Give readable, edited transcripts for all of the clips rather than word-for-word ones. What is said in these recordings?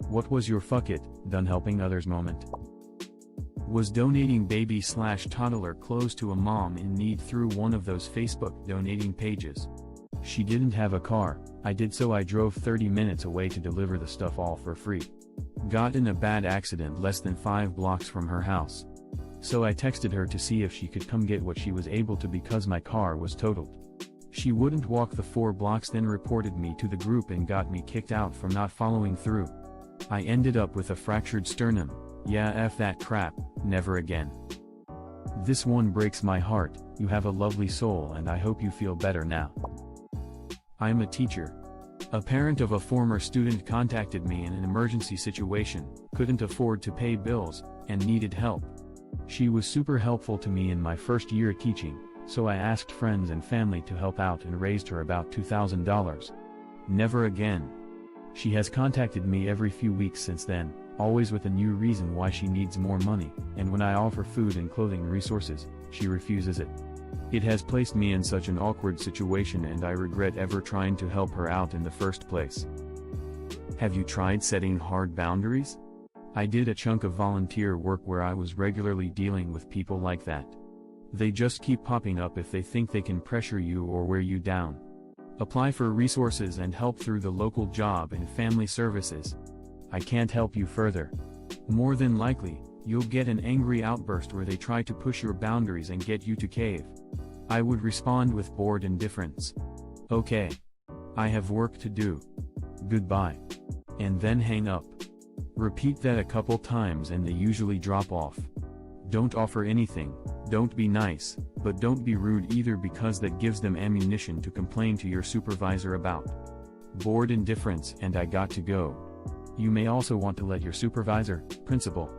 What was your fuck it, done helping others moment? Was donating baby/toddler clothes to a mom in need through one of those Facebook donating pages. She didn't have a car, I did, so I drove 30 minutes away to deliver the stuff all for free. Got in a bad accident less than 5 blocks from her house. So I texted her to see if she could come get what she was able to because my car was totaled. She wouldn't walk the 4 blocks, then reported me to the group and got me kicked out for not following through. I ended up with a fractured sternum. Yeah, F that crap, never again. This one breaks my heart. You have a lovely soul and I hope you feel better now. I'm a teacher. A parent of a former student contacted me in an emergency situation, couldn't afford to pay bills, and needed help. She was super helpful to me in my first year teaching, so I asked friends and family to help out and raised her about $2,000. Never again. She has contacted me every few weeks since then, always with a new reason why she needs more money, and when I offer food and clothing resources, she refuses it. It has placed me in such an awkward situation and I regret ever trying to help her out in the first place. Have you tried setting hard boundaries? I did a chunk of volunteer work where I was regularly dealing with people like that. They just keep popping up if they think they can pressure you or wear you down. Apply for resources and help through the local job and family services. I can't help you further. More than likely, you'll get an angry outburst where they try to push your boundaries and get you to cave. I would respond with bored indifference. Okay. I have work to do. Goodbye. And then hang up. Repeat that a couple times and they usually drop off. Don't offer anything, don't be nice, but don't be rude either because that gives them ammunition to complain to your supervisor about. Bored indifference and I got to go. You may also want to let your supervisor, principal,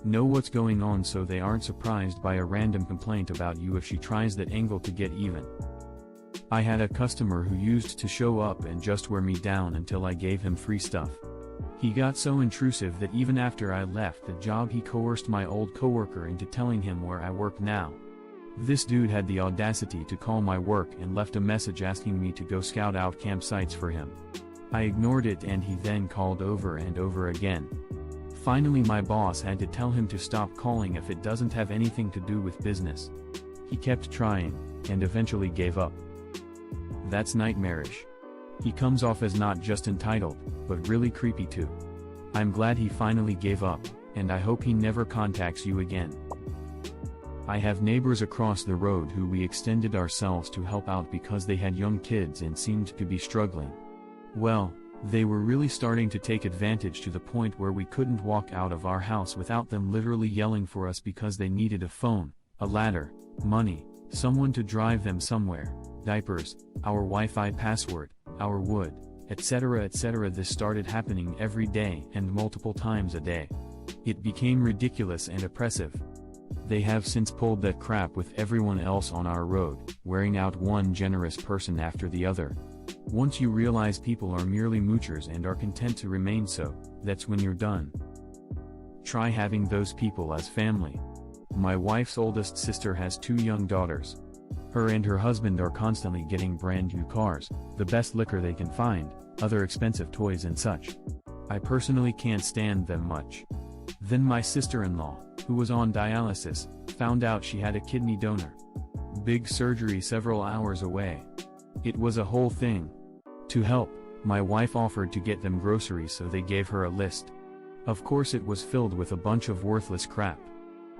know what's going on so they aren't surprised by a random complaint about you if she tries that angle to get even. I had a customer who used to show up and just wear me down until I gave him free stuff. He got so intrusive that even after I left the job he coerced my old coworker into telling him where I work now. This dude had the audacity to call my work and left a message asking me to go scout out campsites for him. I ignored it and he then called over and over again. Finally my boss had to tell him to stop calling if it doesn't have anything to do with business. He kept trying, and eventually gave up. That's nightmarish. He comes off as not just entitled, but really creepy too. I'm glad he finally gave up, and I hope he never contacts you again. I have neighbors across the road who we extended ourselves to help out because they had young kids and seemed to be struggling. Well, they were really starting to take advantage to the point where we couldn't walk out of our house without them literally yelling for us because they needed a phone, a ladder, money, someone to drive them somewhere, diapers, our Wi-Fi password, our wood, etc. etc. This started happening every day and multiple times a day. It became ridiculous and oppressive. They have since pulled that crap with everyone else on our road, wearing out one generous person after the other. Once you realize people are merely moochers and are content to remain so, that's when you're done. Try having those people as family. My wife's oldest sister has 2 young daughters. Her and her husband are constantly getting brand new cars, the best liquor they can find, other expensive toys and such. I personally can't stand them much. Then my sister-in-law, who was on dialysis, found out she had a kidney donor. Big surgery several hours away. It was a whole thing. To help, my wife offered to get them groceries, so they gave her a list. Of course it was filled with a bunch of worthless crap.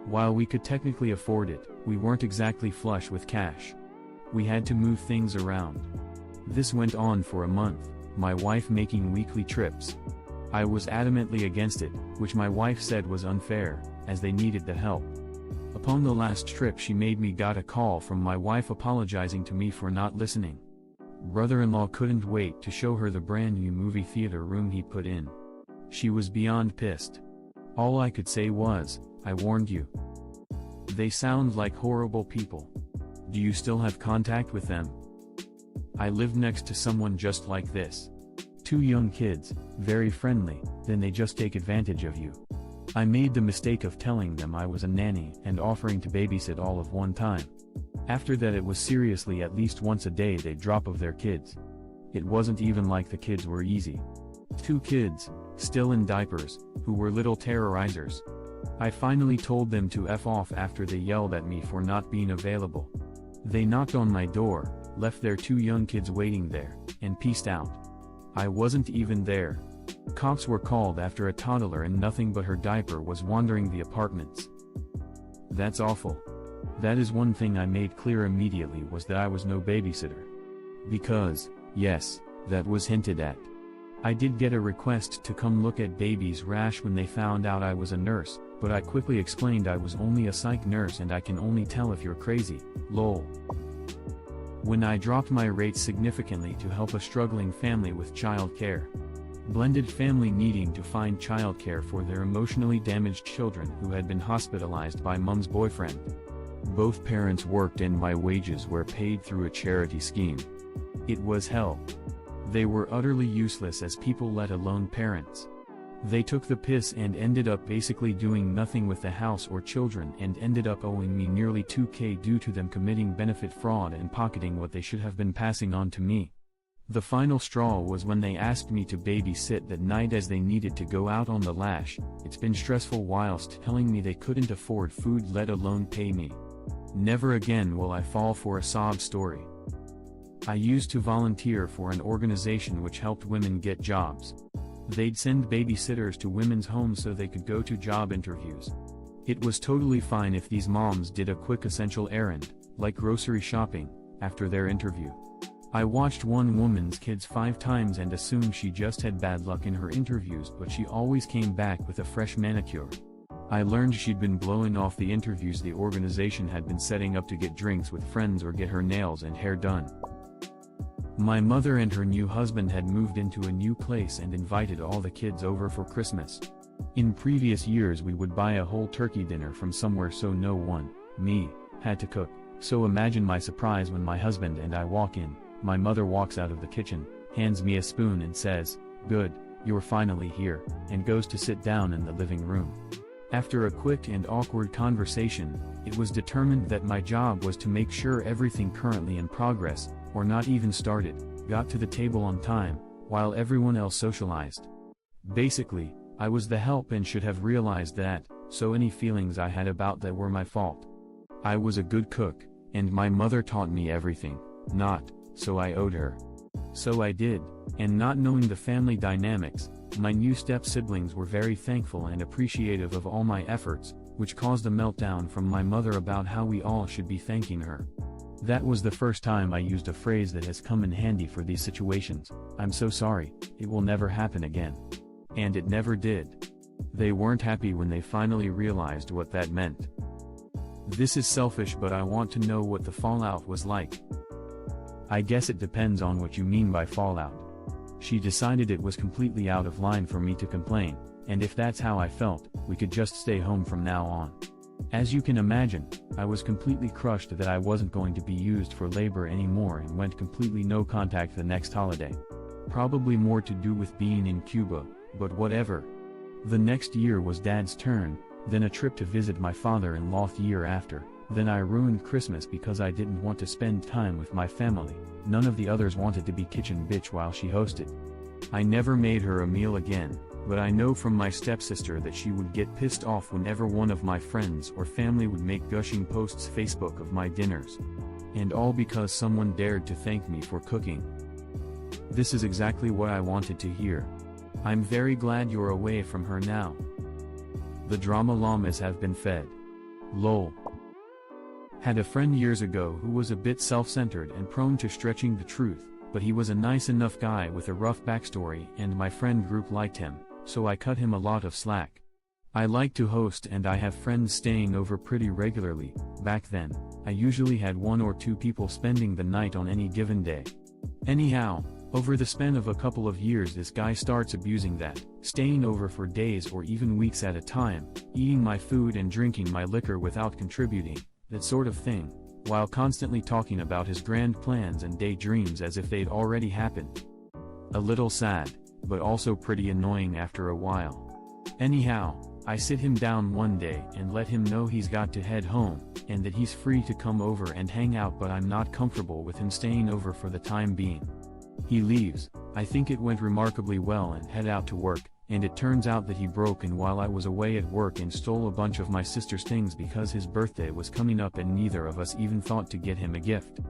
While we could technically afford it, we weren't exactly flush with cash. We had to move things around. This went on for a month, my wife making weekly trips. I was adamantly against it, which my wife said was unfair, as they needed the help. Upon the last trip she made me got a call from my wife apologizing to me for not listening. Brother-in-law couldn't wait to show her the brand new movie theater room he put in. She was beyond pissed. All I could say was, I warned you. They sound like horrible people. Do you still have contact with them? I lived next to someone just like this. 2 young kids, very friendly, then they just take advantage of you. I made the mistake of telling them I was a nanny and offering to babysit all of one time. After that it was seriously at least once a day they'd drop of their kids. It wasn't even like the kids were easy. 2 kids, still in diapers, who were little terrorizers. I finally told them to F off after they yelled at me for not being available. They knocked on my door, left their 2 young kids waiting there, and peaced out. I wasn't even there. Cops were called after a toddler and nothing but her diaper was wandering the apartments. That's awful. That is one thing I made clear immediately, was that I was no babysitter. Because, yes, that was hinted at. I did get a request to come look at baby's rash when they found out I was a nurse, but I quickly explained I was only a psych nurse and I can only tell if you're crazy, lol. When I dropped my rates significantly to help a struggling family with childcare. Blended family needing to find childcare for their emotionally damaged children who had been hospitalized by mom's boyfriend. Both parents worked and my wages were paid through a charity scheme. It was hell. They were utterly useless as people, let alone parents. They took the piss and ended up basically doing nothing with the house or children and ended up owing me nearly $2,000 due to them committing benefit fraud and pocketing what they should have been passing on to me. The final straw was when they asked me to babysit that night as they needed to go out on the lash. It's been stressful whilst telling me they couldn't afford food, let alone pay me. Never again will I fall for a sob story. I used to volunteer for an organization which helped women get jobs. They'd send babysitters to women's homes so they could go to job interviews. It was totally fine if these moms did a quick essential errand, like grocery shopping, after their interview. I watched one woman's kids 5 times and assumed she just had bad luck in her interviews, but she always came back with a fresh manicure. I learned she'd been blowing off the interviews the organization had been setting up to get drinks with friends or get her nails and hair done. My mother and her new husband had moved into a new place and invited all the kids over for Christmas. In previous years we would buy a whole turkey dinner from somewhere so no one, me, had to cook, so imagine my surprise when my husband and I walk in. My mother walks out of the kitchen, hands me a spoon and says, "Good, you're finally here," and goes to sit down in the living room. After a quick and awkward conversation, it was determined that my job was to make sure everything currently in progress, or not even started, got to the table on time, while everyone else socialized. Basically, I was the help and should have realized that, so any feelings I had about that were my fault. I was a good cook, and my mother taught me everything, so I owed her. So I did, and not knowing the family dynamics, my new step-siblings were very thankful and appreciative of all my efforts, which caused a meltdown from my mother about how we all should be thanking her. That was the first time I used a phrase that has come in handy for these situations: "I'm so sorry, it will never happen again." And it never did. They weren't happy when they finally realized what that meant. This is selfish, but I want to know what the fallout was like. I guess it depends on what you mean by fallout. She decided it was completely out of line for me to complain, and if that's how I felt, we could just stay home from now on. As you can imagine, I was completely crushed that I wasn't going to be used for labor anymore and went completely no contact the next holiday. Probably more to do with being in Cuba, but whatever. The next year was Dad's turn, then a trip to visit my father-in-law the year after. Then I ruined Christmas because I didn't want to spend time with my family. None of the others wanted to be kitchen bitch while she hosted. I never made her a meal again, but I know from my stepsister that she would get pissed off whenever one of my friends or family would make gushing posts Facebook of my dinners. And all because someone dared to thank me for cooking. This is exactly what I wanted to hear. I'm very glad you're away from her now. The drama llamas have been fed. Lol. Had a friend years ago who was a bit self-centered and prone to stretching the truth, but he was a nice enough guy with a rough backstory and my friend group liked him, so I cut him a lot of slack. I like to host and I have friends staying over pretty regularly. Back then, I usually had 1 or 2 people spending the night on any given day. Anyhow, over the span of a couple of years this guy starts abusing that, staying over for days or even weeks at a time, eating my food and drinking my liquor without contributing. That sort of thing, while constantly talking about his grand plans and daydreams as if they'd already happened. A little sad, but also pretty annoying after a while. Anyhow, I sit him down one day and let him know he's got to head home, and that he's free to come over and hang out, but I'm not comfortable with him staying over for the time being. He leaves, I think it went remarkably well, and head out to work, And it turns out that he broke in while I was away at work and stole a bunch of my sister's things because his birthday was coming up and neither of us even thought to get him a gift.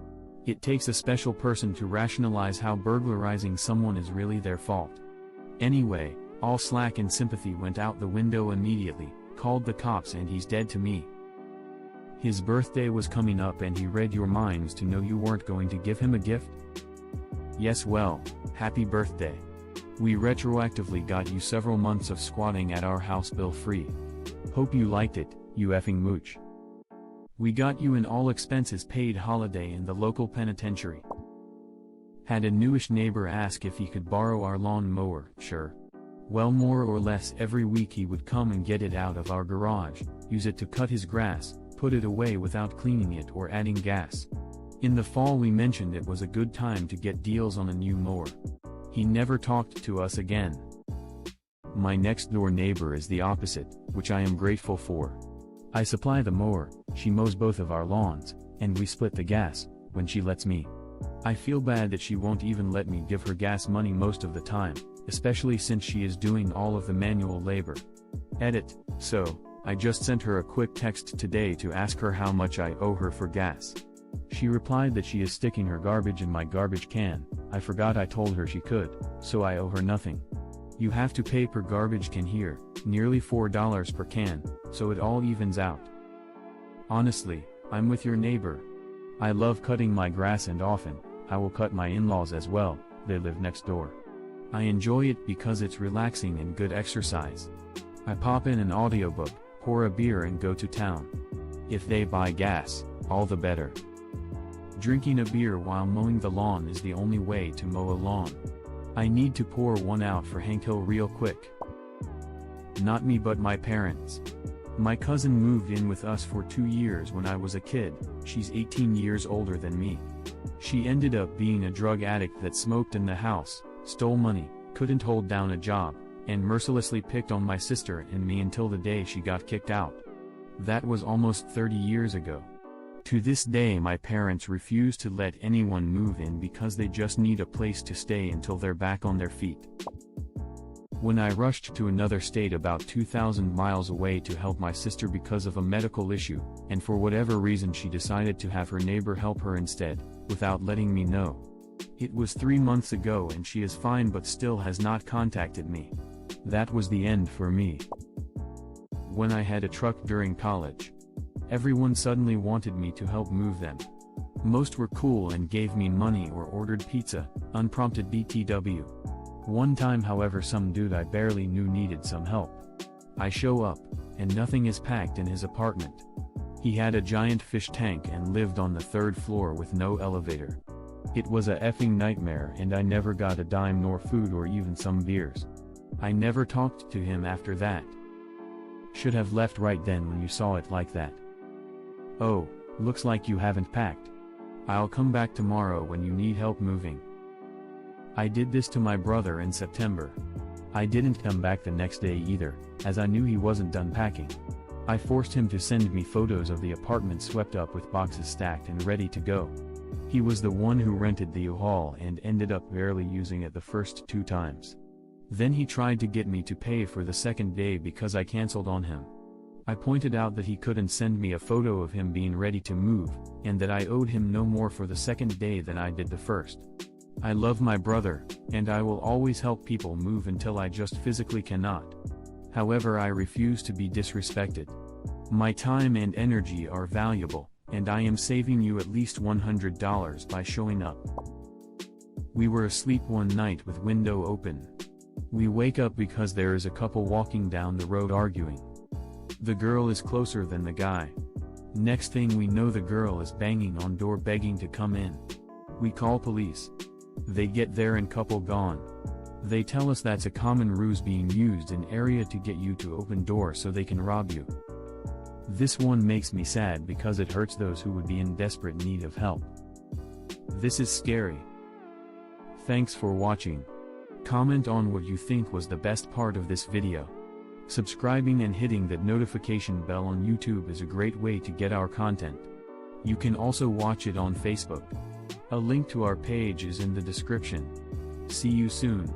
It takes a special person to rationalize how burglarizing someone is really their fault. Anyway, all slack and sympathy went out the window immediately, called the cops, and he's dead to me. His birthday was coming up and he read your minds to know you weren't going to give him a gift? Yes, well, happy birthday. We retroactively got you several months of squatting at our house bill free. Hope you liked it, you effing mooch. We got you an all expenses paid holiday in the local penitentiary. Had a newish neighbor ask if he could borrow our lawn mower. Sure. Well, more or less every week he would come and get it out of our garage, use it to cut his grass, put it away without cleaning it or adding gas. In the fall we mentioned it was a good time to get deals on a new mower. He never talked to us again. My next door neighbor is the opposite, which I am grateful for. I supply the mower, she mows both of our lawns, and we split the gas, when she lets me. I feel bad that she won't even let me give her gas money most of the time, especially since she is doing all of the manual labor. Edit. So, I just sent her a quick text today to ask her how much I owe her for gas. She replied that she is sticking her garbage in my garbage can. I forgot I told her she could, so I owe her nothing. You have to pay per garbage can here, nearly $4 per can, so it all evens out. Honestly, I'm with your neighbor. I love cutting my grass and often, I will cut my in-laws as well, they live next door. I enjoy it because it's relaxing and good exercise. I pop in an audiobook, pour a beer and go to town. If they buy gas, all the better. Drinking a beer while mowing the lawn is the only way to mow a lawn. I need to pour one out for Hank Hill real quick. Not me but my parents. My cousin moved in with us for 2 years when I was a kid. She's 18 years older than me. She ended up being a drug addict that smoked in the house, stole money, couldn't hold down a job, and mercilessly picked on my sister and me until the day she got kicked out. That was almost 30 years ago. To this day my parents refuse to let anyone move in because they just need a place to stay until they're back on their feet. When I rushed to another state about 2,000 miles away to help my sister because of a medical issue, and for whatever reason she decided to have her neighbor help her instead, without letting me know. It was 3 months ago and she is fine but still has not contacted me. That was the end for me. When I had a truck during college, everyone suddenly wanted me to help move them. Most were cool and gave me money or ordered pizza, unprompted BTW. One time however some dude I barely knew needed some help. I show up, and nothing is packed in his apartment. He had a giant fish tank and lived on the 3rd floor with no elevator. It was a effing nightmare and I never got a dime nor food or even some beers. I never talked to him after that. Should have left right then when you saw it like that. Oh, looks like you haven't packed. I'll come back tomorrow when you need help moving. I did this to my brother in September. I didn't come back the next day either, as I knew he wasn't done packing. I forced him to send me photos of the apartment swept up with boxes stacked and ready to go. He was the one who rented the U-Haul and ended up barely using it the first 2 times. Then he tried to get me to pay for the second day because I canceled on him. I pointed out that he couldn't send me a photo of him being ready to move, and that I owed him no more for the second day than I did the first. I love my brother, and I will always help people move until I just physically cannot. However, I refuse to be disrespected. My time and energy are valuable, and I am saving you at least $100 by showing up. We were asleep one night with window open. We wake up because there is a couple walking down the road arguing. The girl is closer than the guy. Next thing we know the girl is banging on door begging to come in. We call police. They get there and couple gone. They tell us that's a common ruse being used in area to get you to open door so they can rob you. This one makes me sad because it hurts those who would be in desperate need of help. This is scary. Thanks for watching. Comment on what you think was the best part of this video. Subscribing and hitting that notification bell on YouTube is a great way to get our content. You can also watch it on Facebook. A link to our page is in the description. See you soon.